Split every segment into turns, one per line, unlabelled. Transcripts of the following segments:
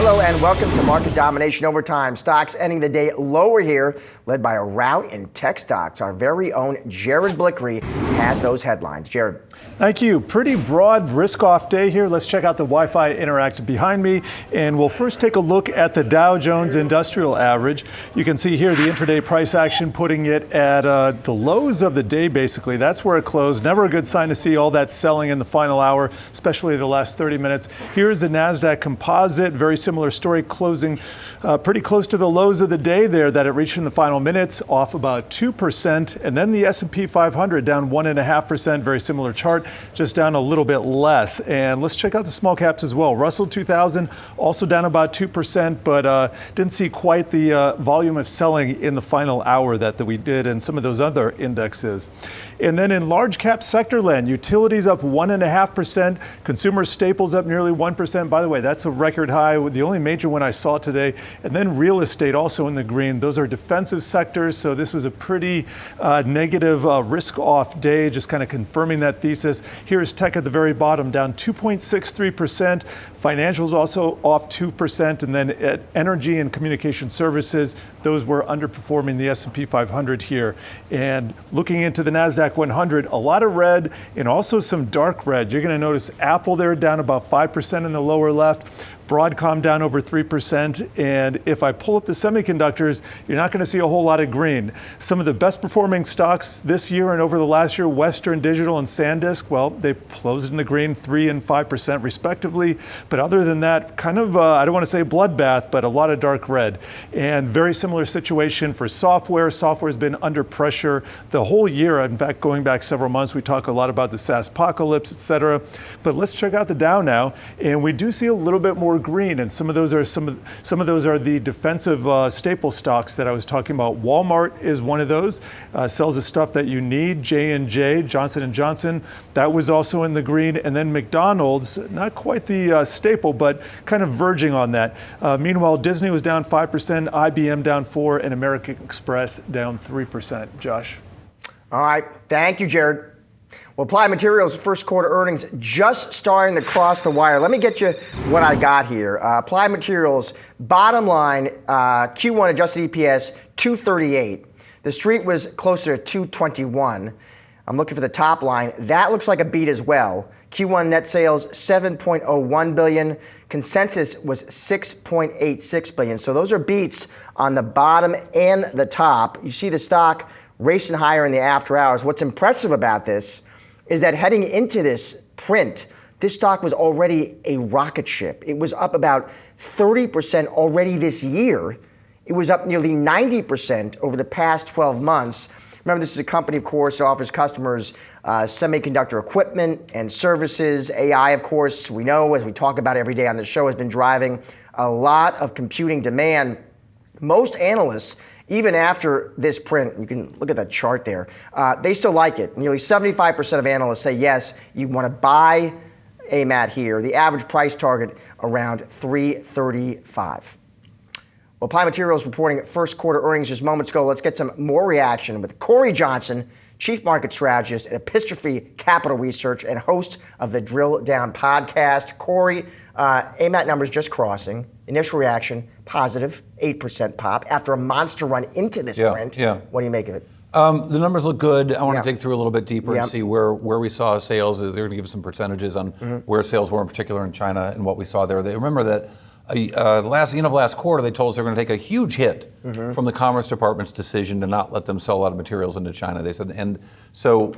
Hello and welcome to Market Domination Overtime. Stocks ending the day lower here, led by a rout in tech stocks. Our very own Jared Blickery has those headlines. Jared.
Thank you. Pretty broad risk-off day here. Let's check out the Wi-Fi Interactive behind me. And we'll first take a look at the Dow Jones Industrial Average. You can see here the intraday price action putting it at the lows of the day, basically. That's where it closed. Never a good sign to see all that selling in the final hour, especially the last 30 minutes. Here's the NASDAQ Composite. Very similar story, closing pretty close to the lows of the day there that it reached in the final minutes, off about 2%. And then the S&P 500 down 1.5%. Very similar chart, just down a little bit less. And let's check out the small caps as well. Russell 2000 also down about 2%, but didn't see quite the volume of selling in the final hour that we did in some of those other indexes. And then in large cap sector land, utilities up 1.5%, consumer staples up nearly 1%. By the way, that's a record high, the only major one I saw today. And then real estate also in the green. Those are defensive sectors, so this was a pretty negative risk-off day, just kind of confirming that thesis. Here's tech at the very bottom, down 2.63%. Financials also off 2%, and then at energy and communication services, those were underperforming the S&P 500 here. And looking into the NASDAQ 100, a lot of red and also some dark red. You're going to notice Apple there down about 5% in the lower left. Broadcom down over 3%, and if I pull up the semiconductors, you're not going to see a whole lot of green. Some of the best performing stocks this year and over the last year, Western Digital and SanDisk, well, they closed in the green 3% and 5% respectively, but other than that, kind of, I don't want to say bloodbath, but a lot of dark red. And very similar situation for software. Software has been under pressure the whole year. In fact, going back several months, we talk a lot about the SaaS apocalypse, et cetera. But let's check out the Dow now, and we do see a little bit more green, and some of those are the defensive staple stocks that I was talking about. Walmart is one of those, sells the stuff that you need. J&J, Johnson & Johnson, that was also in the green. And then McDonald's, not quite the staple, but kind of verging on that. Meanwhile, Disney was down 5%, IBM down 4%, and American Express down 3%. Josh.
All right, thank you, Jared. Well, Applied Materials first quarter earnings just starting to cross the wire. Let me get you what I got here. Applied Materials bottom line, Q1 adjusted EPS 238. The street was closer to 221. I'm looking for the top line. That looks like a beat as well. Q1 net sales 7.01 billion. Consensus was 6.86 billion. So those are beats on the bottom and the top. You see the stock racing higher in the after hours. What's impressive about this is that heading into this print, this stock was already a rocket ship. It was up about 30% already this year. It was up nearly 90% over the past 12 months. Remember, this is a company, of course, that offers customers semiconductor equipment and services. AI, of course, we know, as we talk about every day on the show, has been driving a lot of computing demand. Most analysts, even after this print, you can look at that chart there, they still like it. Nearly 75% of analysts say, yes, you want to buy AMAT here. The average price target around $335. Well, Applied Materials reporting first quarter earnings just moments ago. Let's get some more reaction with Cory Johnson, Chief Market Strategist at Epistrophy Capital Research and host of the Drill Down podcast. Cory, AMAT numbers just crossing. Initial reaction, positive, 8% pop. After a monster run into this print, what do you make of it?
The numbers look good. I want to dig through a little bit deeper and see where we saw sales. They're going to give us some percentages on where sales were, in particular in China, and what we saw there. They remember that end of last quarter, they told us they're going to take a huge hit from the Commerce Department's decision to not let them sell a lot of materials into China. They said, and so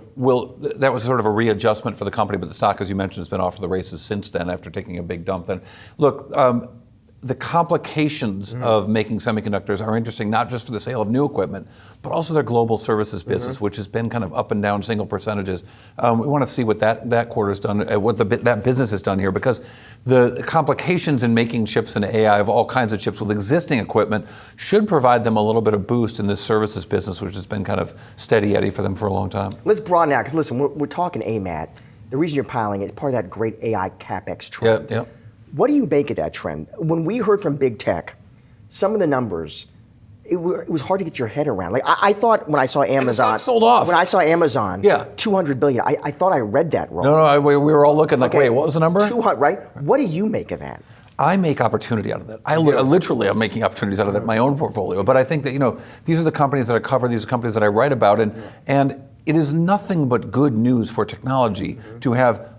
that was sort of a readjustment for the company, but the stock, as you mentioned, has been off to the races since then after taking a big dump. Then, look, the complications of making semiconductors are interesting, not just for the sale of new equipment, but also their global services business, which has been kind of up and down single percentages. We want to see what that quarter's done, what that business has done here, because the complications in making chips and AI of all kinds of chips with existing equipment should provide them a little bit of boost in this services business, which has been kind of steady Eddie for them for a long time.
Let's broaden out, because listen, we're talking AMAT. The reason you're piling it is part of that great AI CapEx trend.
Yeah.
What do you make of that trend? When we heard from big tech, some of the numbers, it was hard to get your head around. Like I thought when I saw Amazon
sold off.
When I saw Amazon, $200 billion. I thought I read that wrong.
No, we were all looking like, wait, what was the number?
200, right? What do you make of that?
I make opportunity out of that. I literally am making opportunities out of that in my own portfolio. But I think that, these are the companies that I cover, these are companies that I write about, and it is nothing but good news for technology to have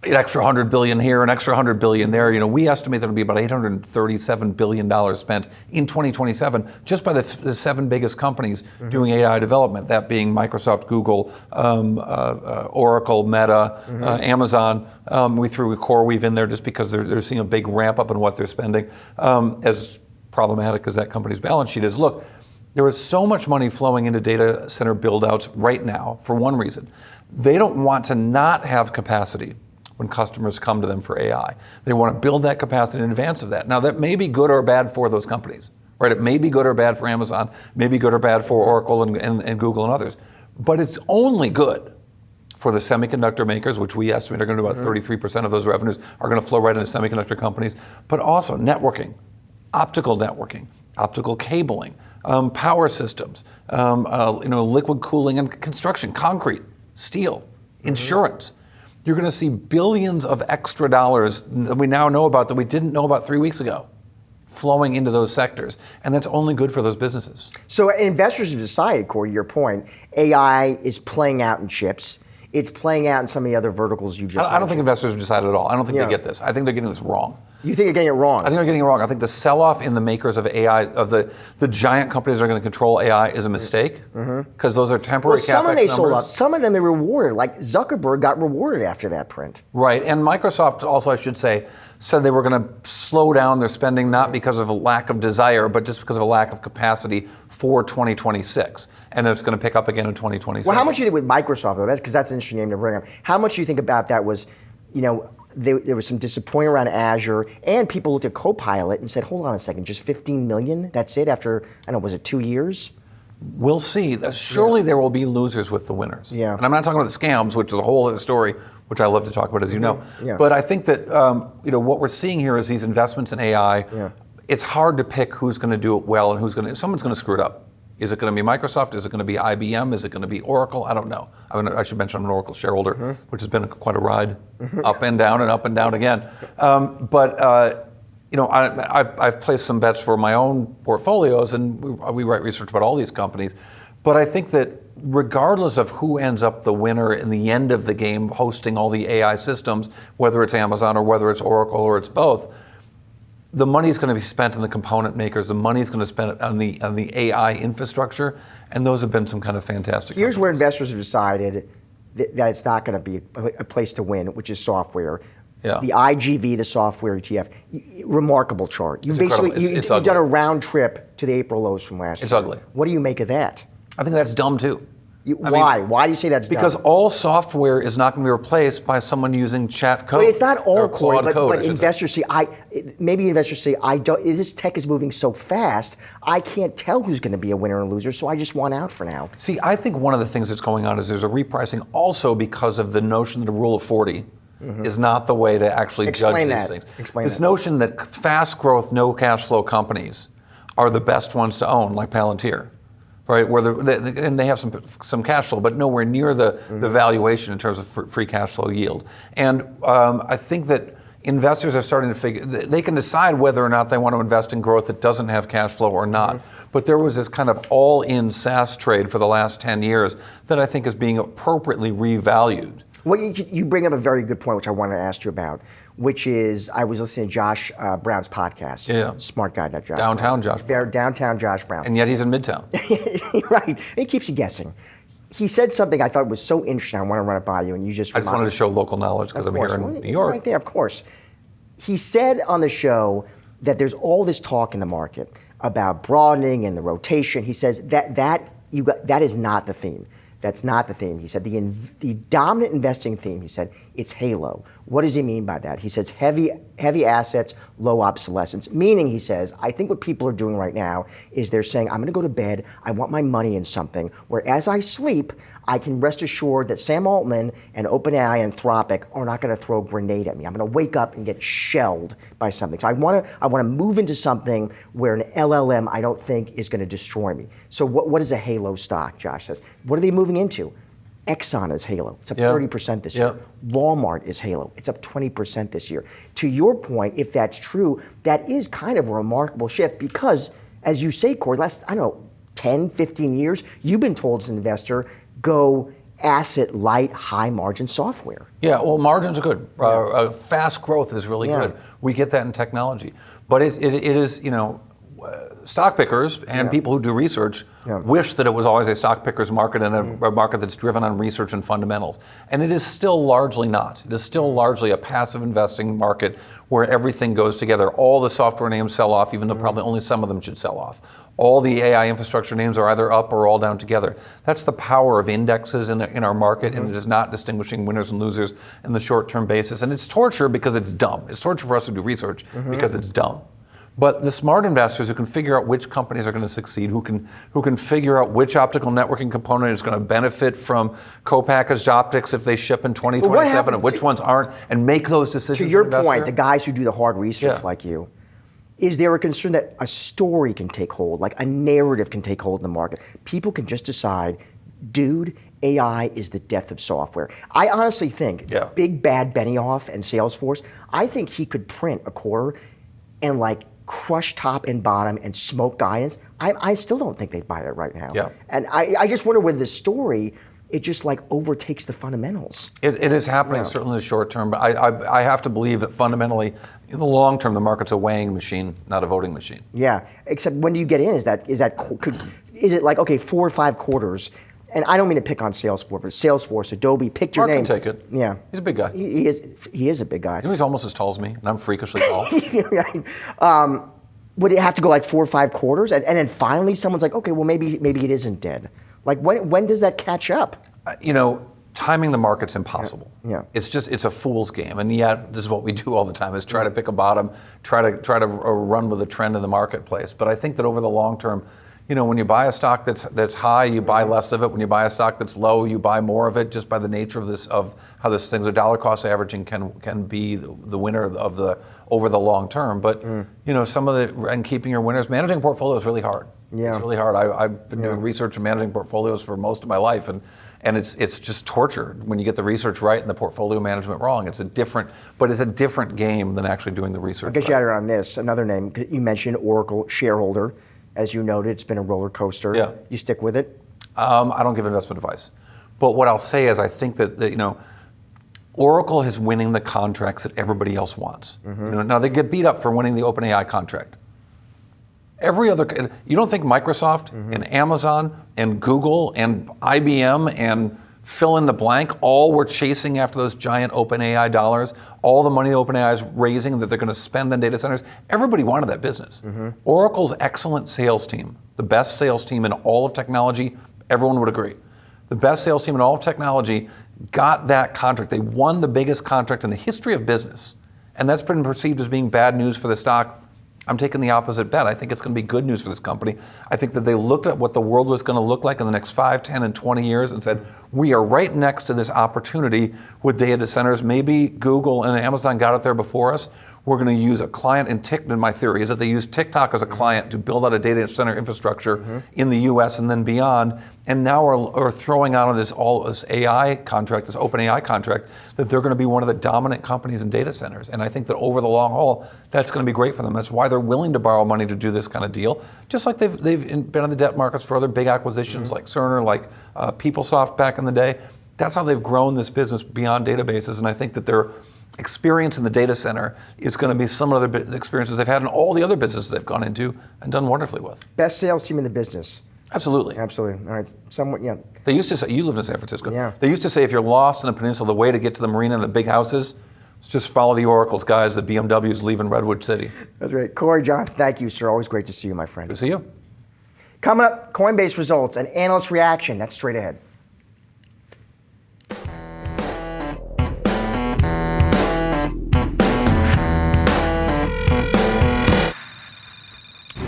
an extra $100 billion here, an extra $100 billion there. We estimate there'll be about $837 billion spent in 2027 just by the 7 biggest companies doing AI development. That being Microsoft, Google, Oracle, Meta, Amazon. We threw CoreWeave in there just because they're seeing a big ramp up in what they're spending. As problematic as that company's balance sheet is, look, there is so much money flowing into data center build-outs right now for one reason. They don't want to not have capacity when customers come to them for AI. They want to build that capacity in advance of that. Now, that may be good or bad for those companies, right? It may be good or bad for Amazon, maybe good or bad for Oracle and Google and others. But it's only good for the semiconductor makers, which we estimate are going to be about 33% of those revenues are going to flow right into semiconductor companies, but also networking, optical cabling, power systems, liquid cooling and construction, concrete, steel, insurance. You're going to see billions of extra dollars that we now know about that we didn't know about 3 weeks ago flowing into those sectors. And that's only good for those businesses.
So investors have decided, Cory, your point, AI is playing out in chips. It's playing out in some of the other verticals you just mentioned.
I don't think investors have decided at all. I don't think they get this. I think they're getting this wrong.
You think they're getting it wrong?
I think they're getting it wrong. I think the sell-off in the makers of AI, of the giant companies that are going to control AI, is a mistake because those are temporary CapEx
some of them they
numbers.
sold off. Some of them they rewarded. Like Zuckerberg got rewarded after that print.
Right, and Microsoft also, I should say, said they were going to slow down their spending not because of a lack of desire, but just because of a lack of capacity for 2026, and it's going to pick up again in 2027.
Well, how much do you think with Microsoft though? Because that's an interesting name to bring up. How much do you think about that was, there was some disappointment around Azure, and people looked at Copilot and said, hold on a second, just 15 million? That's it after, I don't know, was it 2 years?
We'll see. Surely there will be losers with the winners.
Yeah.
And I'm not talking about the scams, which is a whole other story, which I love to talk about, as you know.
Yeah.
But I think that what we're seeing here is these investments in AI.
Yeah.
It's hard to pick who's going to do it well and someone's going to screw it up. Is it going to be Microsoft? Is it going to be IBM? Is it going to be Oracle? I don't know. I should mention I'm an Oracle shareholder, which has been quite a ride, up and down and up and down again. I've placed some bets for my own portfolios, and we write research about all these companies. But I think that regardless of who ends up the winner in the end of the game hosting all the AI systems, whether it's Amazon or whether it's Oracle or it's both, the money's going to be spent on the component makers. The money's going to spend on the AI infrastructure, and those have been some kind of fantastic.
Here's where investors have decided that it's not going to be a place to win, which is software.
Yeah.
The IGV, the software ETF, remarkable chart. You've done a round trip to the April lows from last year.
It's ugly.
What do you make of that?
I think that's dumb too.
Why? Why do you say that's dumb?
Because all software is not going to be replaced by someone using chat code.
But it's not all, Cory, but investors say, this tech is moving so fast, I can't tell who's going to be a winner and loser, so I just want out for now.
See, I think one of the things that's going on is there's a repricing also because of the notion that a rule of 40 is not the way to actually judge these things.
Explain
this
that.
notion that fast growth, no cash flow companies are the best ones to own, like Palantir. Right, and they have some cash flow, but nowhere near the valuation in terms of free cash flow yield. And I think that investors are starting to figure, they can decide whether or not they want to invest in growth that doesn't have cash flow or not. But there was this kind of all-in SaaS trade for the last 10 years that I think is being appropriately revalued.
Well, you bring up a very good point, which I wanted to ask you about, which is I was listening to Josh Brown's podcast.
Yeah.
Smart guy, that Josh.
Downtown Josh Brown.
Downtown Josh Brown.
And yet he's in Midtown.
Right. He keeps you guessing. He said something I thought was so interesting. I want to run it by you, and you just
I just wanted to show local knowledge because I'm here in New York.
Right there, of course. He said on the show that there's all this talk in the market about broadening and the rotation. He says that is not the theme. That's not the theme. He said the dominant investing theme, he said, it's halo. What does he mean by that? He says heavy assets, low obsolescence. Meaning, he says, I think what people are doing right now is they're saying, I'm going to go to bed, I want my money in something, where as I sleep, I can rest assured that Sam Altman and OpenAI and Anthropic are not going to throw a grenade at me. I'm going to wake up and get shelled by something. So I want to move into something where an LLM I don't think is going to destroy me. So what is a halo stock, Josh says? What are they moving into? Exxon is Halo. It's up
Yeah.
30% this
Yeah.
year. Walmart is Halo. It's up 20% this year. To your point, if that's true, that is kind of a remarkable shift because, as you say, Cory, last, 10, 15 years, you've been told as an investor, go asset light, high margin software.
Yeah, well, margins are good. Fast growth is really good. We get that in technology. But it is, stock pickers and people who do research wish that it was always a stock pickers market and a market that's driven on research and fundamentals. And it is still largely not. It is still largely a passive investing market where everything goes together. All the software names sell off, even though probably only some of them should sell off. All the AI infrastructure names are either up or all down together. That's the power of indexes in our market, and it is not distinguishing winners and losers in the short-term basis. And it's torture because it's dumb. It's torture for us to do research because it's dumb. But the smart investors who can figure out which companies are going to succeed, who can figure out which optical networking component is going to benefit from co-packaged optics if they ship in 2027, and which ones aren't, and make those decisions.
To your point, the guys who do the hard research like you, is there a concern that a story can take hold, like a narrative can take hold in the market? People can just decide, dude, AI is the death of software. I honestly think big bad Benioff and Salesforce, I think he could print a quarter and crush top and bottom and smoke guidance. I still don't think they'd buy it right now.
Yeah.
And I just wonder with this story, it just overtakes the fundamentals.
It is happening certainly in the short term, but I have to believe that fundamentally, in the long term, the market's a weighing machine, not a voting machine.
Yeah, except when do you get in? Is it like, okay, 4 or 5 quarters? And I don't mean to pick on Salesforce, but Salesforce, Adobe, pick your name.
Mark can take it.
Yeah.
He's a big guy.
He is a big guy.
He's almost as tall as me, and I'm freakishly tall.
Right. Would it have to go 4 or 5 quarters? And then finally someone's like, okay, well, maybe it isn't dead. When does that catch up?
Timing the market's impossible.
Yeah.
It's a fool's game, and yet this is what we do all the time: is try to pick a bottom, try to run with the trend in the marketplace. But I think that over the long term, when you buy a stock that's high, you buy less of it. When you buy a stock that's low, you buy more of it, just by the nature of how this thing's a dollar cost averaging can be the winner of the over the long term. But some of and keeping your winners, managing a portfolio is really hard.
Yeah.
It's really hard. I've been doing research and managing portfolios for most of my life, and it's just torture when you get the research right and the portfolio management wrong. It's a different game than actually doing the research.
I'll get you out on this. Another name you mentioned, Oracle shareholder. As you noted, it's been a roller coaster.
Yeah.
You stick with it?
I don't give investment advice, but what I'll say is I think that Oracle is winning the contracts that everybody else wants. Now they get beat up for winning the OpenAI contract. You don't think Microsoft and Amazon and Google and IBM and fill in the blank all were chasing after those giant OpenAI dollars, all the money OpenAI is raising that they're going to spend on data centers? Everybody wanted that business. Oracle's excellent sales team, the best sales team in all of technology, everyone would agree. The best sales team in all of technology got that contract. They won the biggest contract in the history of business, and that's been perceived as being bad news for the stock. I'm taking the opposite bet. I think it's going to be good news for this company. I think that they looked at what the world was going to look like in the next 5, 10, and 20 years and said, we are right next to this opportunity with data centers. Maybe Google and Amazon got it there before us. We're going to use a client in TikTok. My theory is that they use TikTok as a client to build out a data center infrastructure in the US and then beyond. And now are throwing out on this AI contract, this OpenAI contract, that they're going to be one of the dominant companies in data centers. And I think that over the long haul, that's going to be great for them. That's why they're willing to borrow money to do this kind of deal. Just like they've been on the debt markets for other big acquisitions like Cerner, like PeopleSoft back in the day. That's how they've grown this business beyond databases. And I think that their experience in the data center is going to be similar to the experiences they've had in all the other businesses they've gone into and done wonderfully with.
Best sales team in the business.
Absolutely.
Absolutely. All right. Somewhat, yeah.
They used to say, you lived in San Francisco.
Yeah.
They used to say if you're lost in the peninsula, the way to get to the marina and the big houses is just follow the Oracle's guys, the BMWs leaving Redwood City.
That's right. Cory, John, thank you, sir. Always great to see you, my friend.
Good to see you.
Coming up, Coinbase results and analyst reaction. That's straight ahead.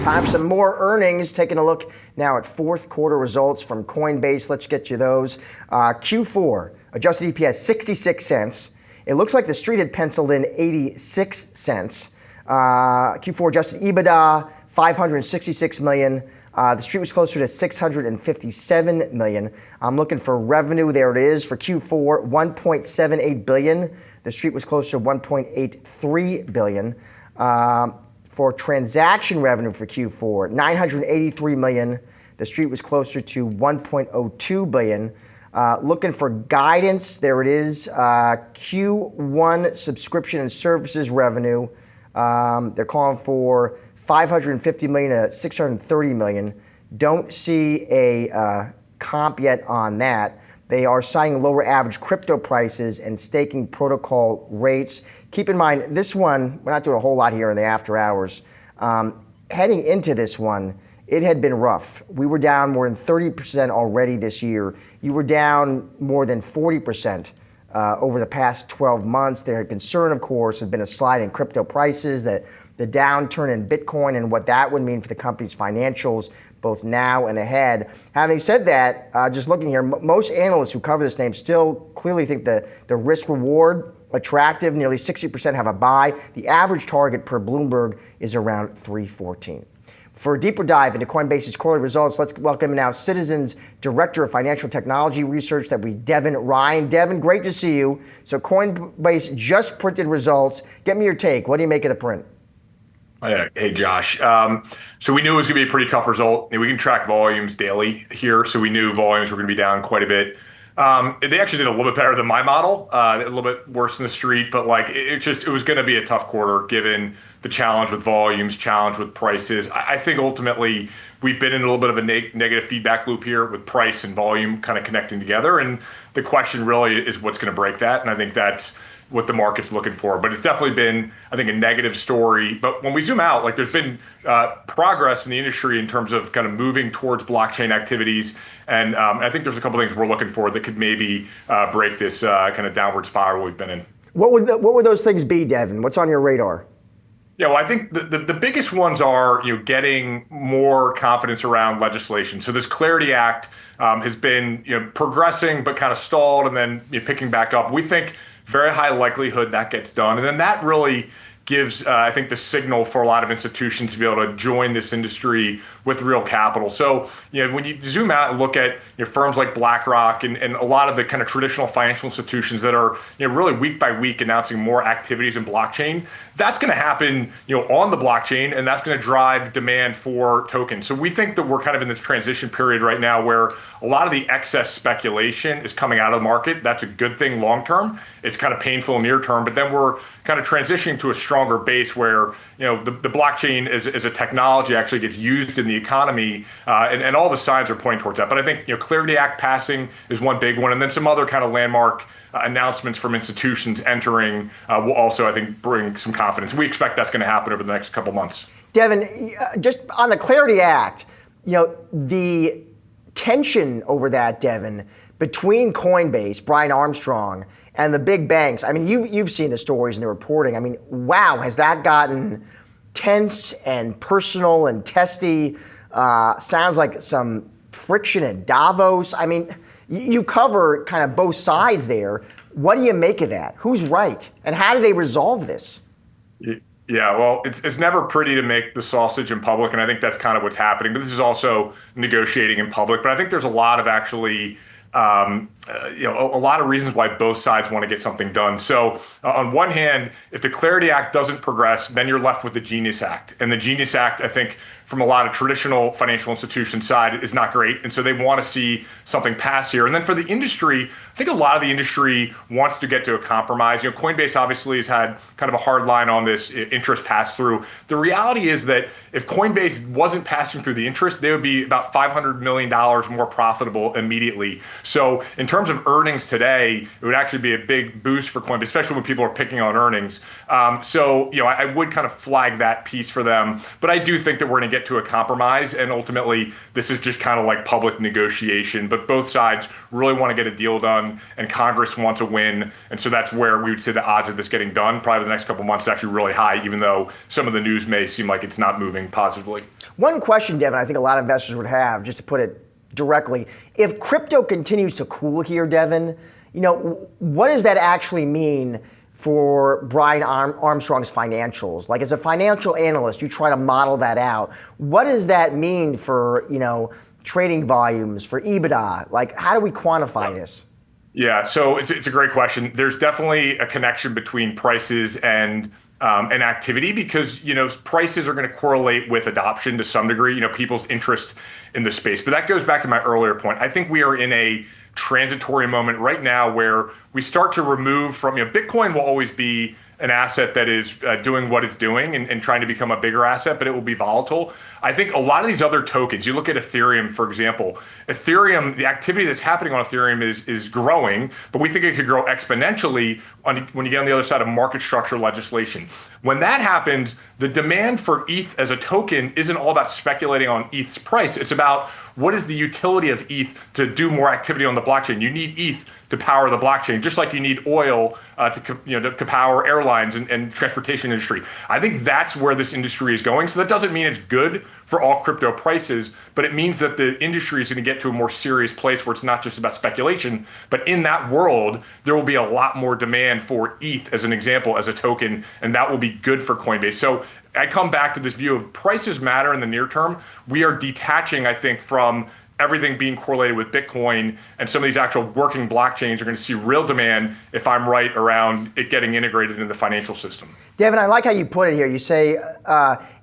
Time for some more earnings. Taking a look now at fourth quarter results from Coinbase. Let's get you those. Q4 adjusted EPS 66 cents. It looks like the street had penciled in 86 cents. Q4 adjusted EBITDA 566 million. The street was closer to 657 million. I'm looking for revenue. There it is for Q4, 1.78 billion. The street was closer to 1.83 billion. For transaction revenue for Q4, 983 million. The street was closer to 1.02 billion. Looking for guidance, there it is. Q1 subscription and services revenue. They're calling for 550 million to 630 million. Don't see a comp yet on that. They are citing lower average crypto prices and staking protocol rates. Keep in mind, this one, we're not doing a whole lot here in the after hours. Heading into this one, it had been rough. We were down more than 30% already this year. You were down more than 40% over the past 12 months. Their concern, of course, has been a slide in crypto prices, that the downturn in Bitcoin and what that would mean for the company's financials, both now and ahead. Having said that, just looking here, most analysts who cover this name still clearly think the risk reward attractive. Nearly 60% have a buy. The average target per Bloomberg is around 314. For a deeper dive into Coinbase's quarterly results, let's welcome now Citizens Director of Financial Technology Research, that would be Devin Ryan. Devin, great to see you. So Coinbase just printed results. Get me your take. What do you make of the print?
Hey, Josh. So we knew it was going to be a pretty tough result. We can track volumes daily here, so we knew volumes were going to be down quite a bit. They actually did a little bit better than my model, a little bit worse than the street, but it was going to be a tough quarter given the challenge with volumes, challenge with prices. I think ultimately we've been in a little bit of a negative feedback loop here with price and volume kind of connecting together. And the question really is what's going to break that. And I think that's what the market's looking for. But it's definitely been, I think, a negative story. But when we zoom out, there's been progress in the industry in terms of kind of moving towards blockchain activities. And I think there's a couple things we're looking for that could maybe break this kind of downward spiral we've been in.
What would those things be, Devin? What's on your radar?
Yeah, well, I think the biggest ones are getting more confidence around legislation. So this Clarity Act has been progressing but kind of stalled and then picking back up. We think very high likelihood that gets done, and then that really gives, I think, the signal for a lot of institutions to be able to join this industry with real capital. So, when you zoom out and look at firms like BlackRock and a lot of the kind of traditional financial institutions that are really week by week announcing more activities in blockchain, that's going to happen on the blockchain, and that's going to drive demand for tokens. So we think that we're kind of in this transition period right now where a lot of the excess speculation is coming out of the market. That's a good thing long term. It's kind of painful near term, but then we're kind of transitioning to a stronger base where the blockchain as a technology actually gets used in the economy, and all the signs are pointing towards that. But I think Clarity Act passing is one big one, and then some other kind of landmark announcements from institutions entering will also, I think, bring some confidence. We expect that's going to happen over the next couple months.
Devin, just on the Clarity Act, the tension over that, Devin, between Coinbase, Brian Armstrong, and the big banks. I mean, you've seen the stories and the reporting. I mean, wow, has that gotten tense and personal and testy? Sounds like some friction at Davos. I mean, you cover kind of both sides there. What do you make of that? Who's right? And how do they resolve this?
Yeah, well, it's never pretty to make the sausage in public, and I think that's kind of what's happening. But this is also negotiating in public. But I think there's a lot of actually a lot of reasons why both sides want to get something done. So on one hand, if the Clarity Act doesn't progress, then you're left with the Genius Act. And the Genius Act, I think, from a lot of traditional financial institution side is not great. And so they want to see something pass here. And then for the industry, I think a lot of the industry wants to get to a compromise. Coinbase obviously has had kind of a hard line on this interest pass through. The reality is that if Coinbase wasn't passing through the interest, they would be about $500 million more profitable immediately. So in terms of earnings today, it would actually be a big boost for Coinbase, especially when people are picking on earnings. I would kind of flag that piece for them. But I do think that we're going to get to a compromise, and ultimately this is just kind of like public negotiation. But both sides really want to get a deal done, and Congress wants a win. And so that's where we would say the odds of this getting done probably the next couple of months is actually really high, even though some of the news may seem like it's not moving positively.
One question, Devin, I think a lot of investors would have, just to put it directly, if crypto continues to cool here, Devin, what does that actually mean for Brian Armstrong's financials? Like, as a financial analyst, you try to model that out. What does that mean for, trading volumes, for EBITDA? Like, how do we quantify this?
Yeah, so it's a great question. There's definitely a connection between prices and activity, because prices are going to correlate with adoption to some degree, people's interest in the space. But that goes back to my earlier point. I think we are in a transitory moment right now where we start to remove from, Bitcoin will always be an asset that is doing what it's doing and trying to become a bigger asset, but it will be volatile. I think a lot of these other tokens, you look at Ethereum, for example, the activity that's happening on Ethereum is growing, but we think it could grow exponentially when you get on the other side of market structure legislation. When that happens, the demand for ETH as a token isn't all about speculating on ETH's price. It's about what is the utility of ETH to do more activity on the blockchain. You need ETH to power the blockchain, just like you need oil to power airlines and transportation industry. I think that's where this industry is going. So that doesn't mean it's good for all crypto prices, but it means that the industry is going to get to a more serious place where it's not just about speculation. But in that world, there will be a lot more demand for ETH, as an example, as a token, and that will be good for Coinbase. So I come back to this view of prices matter in the near term. We are detaching, I think, from everything being correlated with Bitcoin, and some of these actual working blockchains are going to see real demand, if I'm right, around it getting integrated into the financial system.
Devin, I like how you put it here. You say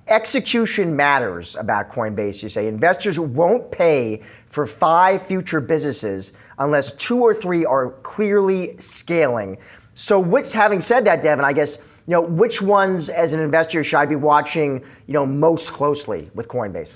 execution matters about Coinbase. You say investors won't pay for 5 future businesses unless 2 or 3 are clearly scaling. So having said that, Devin, I guess, which ones as an investor should I be watching, most closely with Coinbase?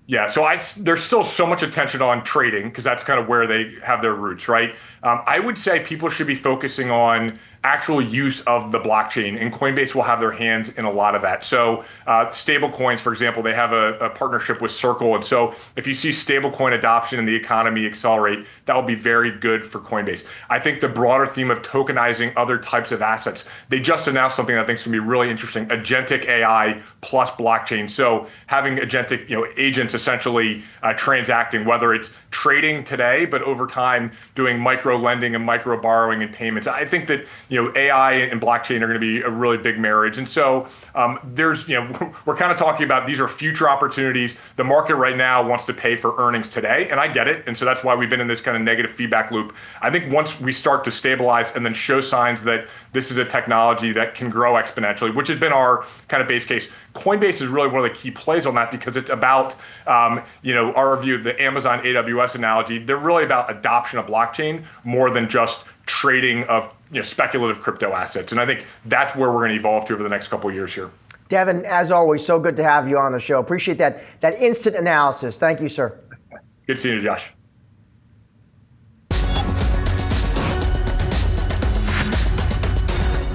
Yeah, so there's still so much attention on trading, because that's kind of where they have their roots, right? I would say people should be focusing on actual use of the blockchain, and Coinbase will have their hands in a lot of that. So stable coins, for example, they have a partnership with Circle. And so if you see stablecoin adoption in the economy accelerate, that will be very good for Coinbase. I think the broader theme of tokenizing other types of assets, they just announced something that I think is going to be really interesting, agentic AI plus blockchain. So having agentic agents essentially transacting, whether it's trading today, but over time doing micro lending and micro borrowing and payments. I think that AI and blockchain are going to be a really big marriage. And so we're kind of talking about these are future opportunities. The market right now wants to pay for earnings today, and I get it. And so that's why we've been in this kind of negative feedback loop. I think once we start to stabilize and then show signs that this is a technology that can grow exponentially, which has been our kind of base case, Coinbase is really one of the key plays on that, because it's about, our view of the Amazon AWS analogy. They're really about adoption of blockchain more than just trading of speculative crypto assets. And I think that's where we're going to evolve to over the next couple of years here.
Devin, as always, so good to have you on the show. Appreciate that instant analysis. Thank you, sir.
Good seeing you, Josh.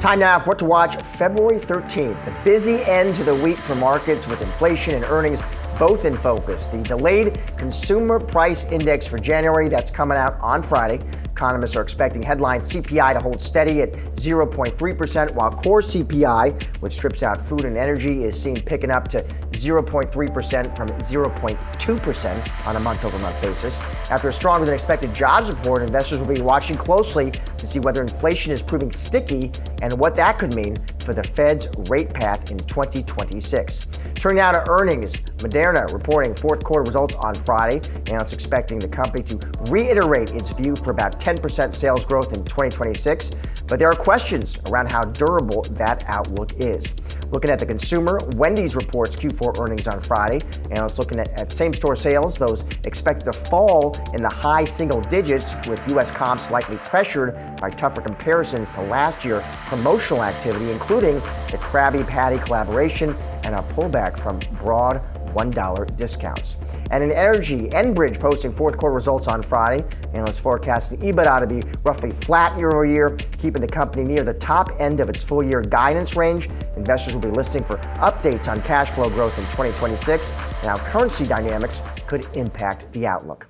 Time now for what to watch February 13th. The busy end to the week for markets, with inflation and earnings both in focus. The delayed consumer price index for January, that's coming out on Friday. Economists are expecting headline CPI to hold steady at 0.3%, while core CPI, which strips out food and energy, is seen picking up to 0.3% from 0.2% on a month-over-month basis. After a stronger than expected jobs report, investors will be watching closely to see whether inflation is proving sticky and what that could mean for the Fed's rate path in 2026. Turning now to earnings, Moderna reporting fourth quarter results on Friday. Analysts expecting the company to reiterate its view for about 10% sales growth in 2026, but there are questions around how durable that outlook is. Looking at the consumer, Wendy's reports Q4 earnings on Friday. Analysts looking at same-store sales, those expected to fall in the high single digits, with U.S. comps likely pressured by tougher comparisons to last year promotional activity, including the Krabby Patty collaboration and a pullback from broad $1 discounts. And in energy, Enbridge posting fourth quarter results on Friday. Analysts forecasting EBITDA to be roughly flat year over year, keeping the company near the top end of its full year guidance range. Investors will be listening for updates on cash flow growth in 2026 and how currency dynamics could impact the outlook.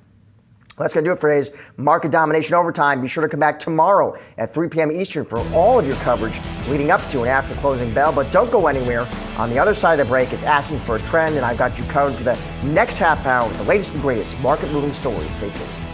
That's going to do it for today's Market Domination Overtime. Be sure to come back tomorrow at 3 p.m. Eastern for all of your coverage leading up to and after closing bell. But don't go anywhere. On the other side of the break, it's asking for a trend, and I've got you covered for the next half hour with the latest and greatest market-moving stories. Stay tuned.